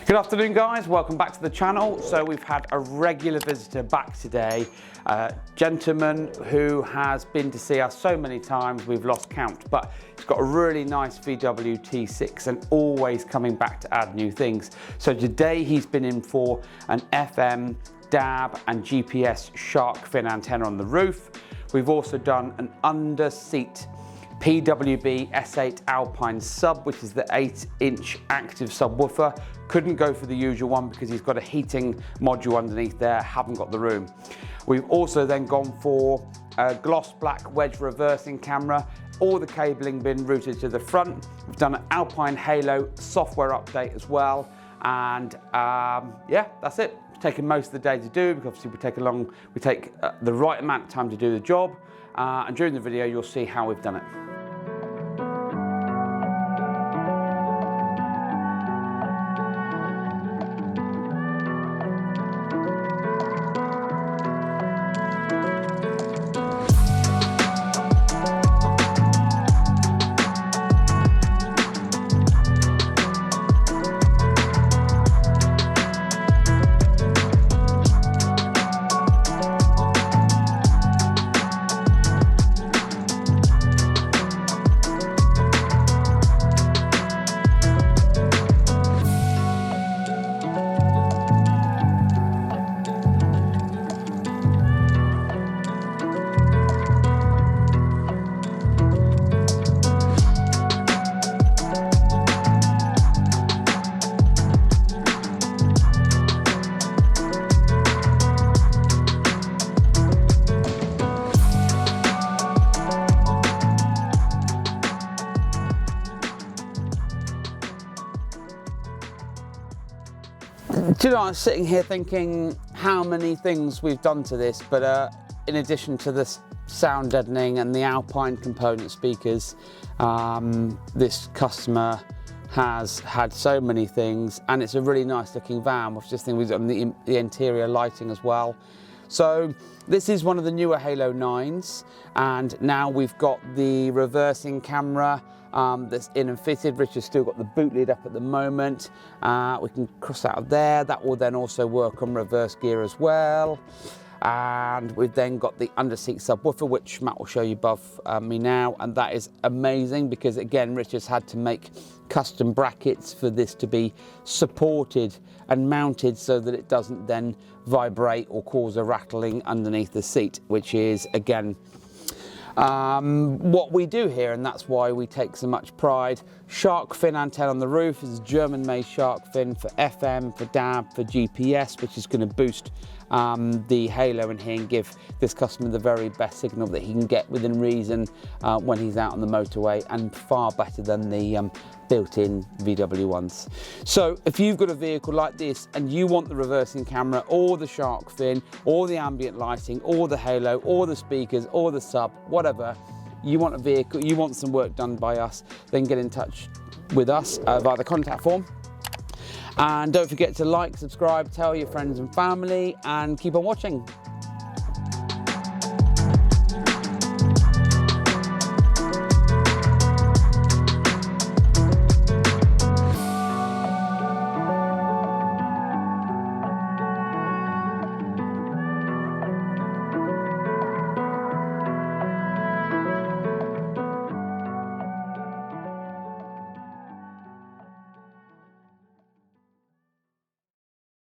Good afternoon guys, welcome back to the channel. So we've had a regular visitor back today, a gentleman who has been to see us so many times we've lost count, but he's got a really nice VW T6 and always coming back to add new things. So today he's been in for an FM, DAB and GPS SharkFin antenna on the roof. We've also done an under-seat PWE-S8 Alpine sub, which is the 8-inch active subwoofer. Couldn't go for the usual one because he's got a heating module underneath there, haven't got the room. We've also then gone for a gloss black wedge reversing camera. All the cabling been routed to the front. We've done an Alpine Halo software update as well. And yeah, that's it. It's taken most of the day to do because obviously we take the right amount of time to do the job. And during the video, you'll see how we've done it. Do you know, I was sitting here thinking how many things we've done to this, but in addition to this sound deadening and the Alpine component speakers, this customer has had so many things, and it's a really nice looking van. We've just think we've done the interior lighting as well. So this is one of the newer Halo 9s, and now we've got the reversing camera that's in and fitted. Richard's still got the boot lid up at the moment. We can cross out of there. That will then also work on reverse gear as well. And we've then got the under-seat subwoofer, which Matt will show you above me now, and that is amazing because again Richard's had to make custom brackets for this to be supported and mounted so that it doesn't then vibrate or cause a rattling underneath the seat, which is again what we do here, and that's why we take so much pride. SharkFin antenna on the roof is a German-made SharkFin for FM, for DAB, for GPS, which is going to boost the Halo in here and give this customer the very best signal that he can get within reason when he's out on the motorway, and far better than the built-in VW ones. So if you've got a vehicle like this and you want the reversing camera or the SharkFin or the ambient lighting or the Halo or the speakers or the sub, whatever, you want a vehicle, you want some work done by us, then get in touch with us via the contact form. And don't forget to like, subscribe, tell your friends and family, and keep on watching.